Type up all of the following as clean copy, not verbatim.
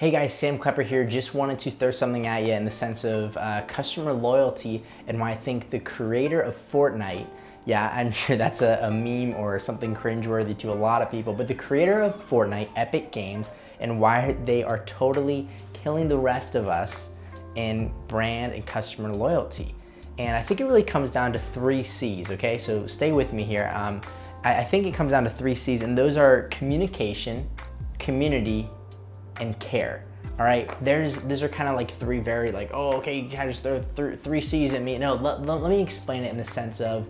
Hey guys, Sam Klepper here. Just wanted to throw something at you in the sense of customer loyalty and why I think the creator of Fortnite, yeah, I'm sure that's a meme or something cringeworthy to a lot of people, but the creator of Fortnite, Epic Games, and why they are totally killing the rest of us in brand and customer loyalty. And I think it really comes down to 3 C's, okay? So stay with me here. I think it comes down to 3 C's, and those are communication, community, and care. All right, these are kind of like 3 very like, oh, okay, you kind of just throw 3 C's at me. No, let me explain it in the sense of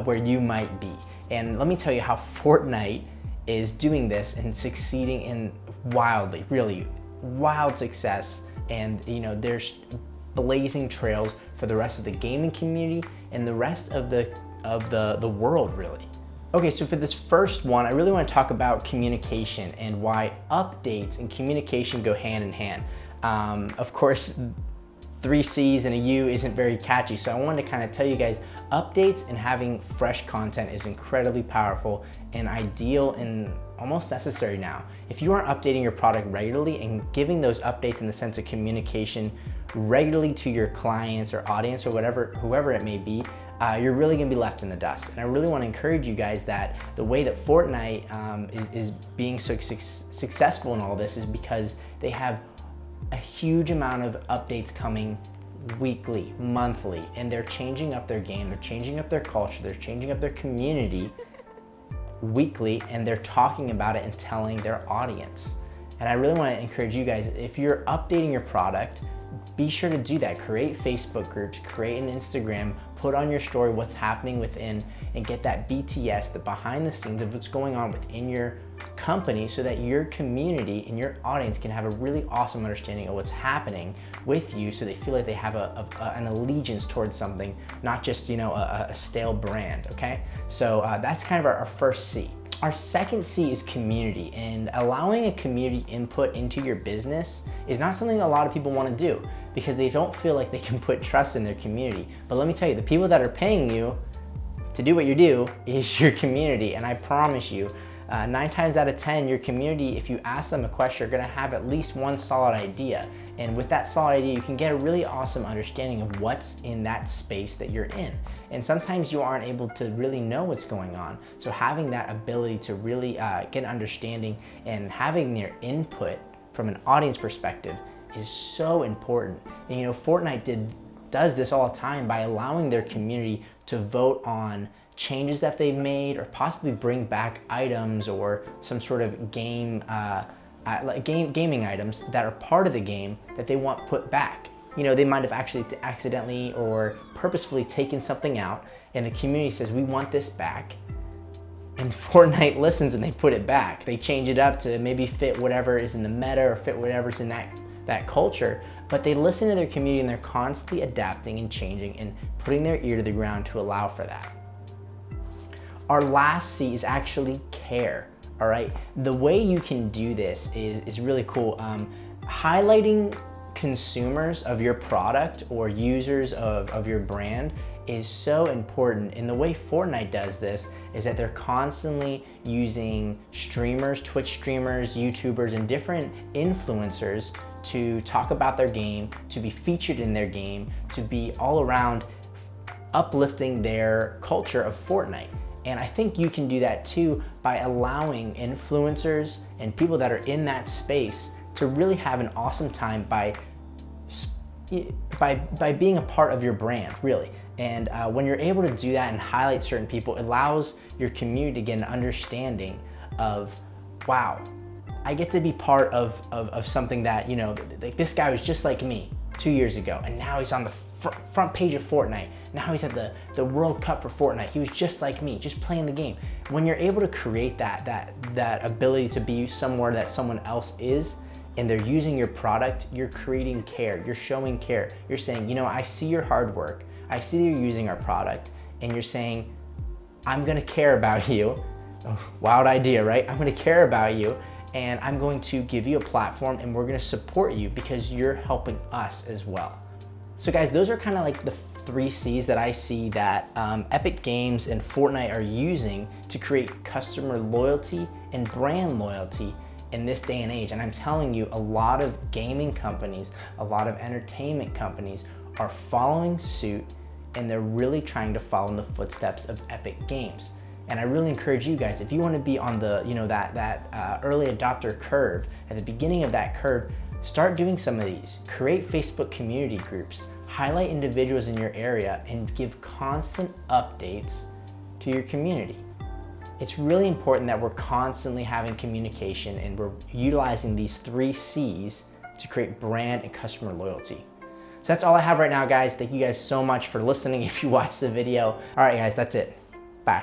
where you might be. And let me tell you how Fortnite is doing this and succeeding in wildly, really wild success. And you know, there's blazing trails for the rest of the gaming community and the rest of the world, really. Okay, so for this first one, I really want to talk about communication and why updates and communication go hand in hand. Of course, 3 C's and a U isn't very catchy, so I wanted to kind of tell you guys, updates and having fresh content is incredibly powerful and ideal and almost necessary now. If you aren't updating your product regularly and giving those updates in the sense of communication regularly to your clients or audience or whoever it may be, you're really gonna be left in the dust. And I really wanna encourage you guys that the way that Fortnite is being so successful in all this is because they have a huge amount of updates coming weekly, monthly, and they're changing up their game, they're changing up their culture, they're changing up their community weekly, and they're talking about it and telling their audience. And I really wanna encourage you guys, if you're updating your product, be sure to do that. Create Facebook groups, create an Instagram, put on your story what's happening within, and get that BTS, the behind the scenes of what's going on within your company, so that your community and your audience can have a really awesome understanding of what's happening with you, so they feel like they have an allegiance towards something, not just, you know, a stale brand, okay? So that's kind of our first C. Our second C is community, and allowing a community input into your business is not something a lot of people want to do because they don't feel like they can put trust in their community. But let me tell you, the people that are paying you to do what you do is your community, and I promise you, 9 times out of 10, your community, if you ask them a question, you're gonna have at least one solid idea. And with that solid idea, you can get a really awesome understanding of what's in that space that you're in. And sometimes you aren't able to really know what's going on. So having that ability to really get an understanding and having their input from an audience perspective is so important. And you know, Fortnite does this all the time by allowing their community to vote on changes that they've made, or possibly bring back items or some sort of gaming items that are part of the game that they want put back. You know, they might have actually accidentally or purposefully taken something out, and the community says, we want this back. And Fortnite listens and they put it back. They change it up to maybe fit whatever is in the meta or fit whatever's in that culture, but they listen to their community and they're constantly adapting and changing and putting their ear to the ground to allow for that. Our last C is actually care, all right? The way you can do this is really cool. Highlighting consumers of your product or users of your brand is so important. And the way Fortnite does this is that they're constantly using streamers, Twitch streamers, YouTubers, and different influencers to talk about their game, to be featured in their game, to be all around uplifting their culture of Fortnite. And I think you can do that too by allowing influencers and people that are in that space to really have an awesome time by being a part of your brand, really. And when you're able to do that and highlight certain people, it allows your community to get an understanding of, wow, I get to be part of something that, you know, like this guy was just like me 2 years ago, and now he's on the front page of Fortnite. Now he's at the World Cup for Fortnite. He was just like me, just playing the game. When you're able to create that ability to be somewhere that someone else is, and they're using your product, you're creating care, you're showing care. You're saying, you know, I see your hard work, I see you're using our product, and you're saying, I'm gonna care about you. Oh, wild idea, right? I'm gonna care about you, and I'm going to give you a platform, and we're gonna support you because you're helping us as well. So guys, those are kind of like the 3 C's that I see that Epic Games and Fortnite are using to create customer loyalty and brand loyalty in this day and age. And I'm telling you, a lot of gaming companies, a lot of entertainment companies are following suit, and they're really trying to follow in the footsteps of Epic Games. And I really encourage you guys, if you want to be on the, that early adopter curve, at the beginning of that curve, start doing some of these. Create Facebook community groups, highlight individuals in your area, and give constant updates to your community. It's really important that we're constantly having communication and we're utilizing these 3 C's to create brand and customer loyalty. So that's all I have right now, guys. Thank you guys so much for listening if you watched the video. All right, guys, that's it. Bye.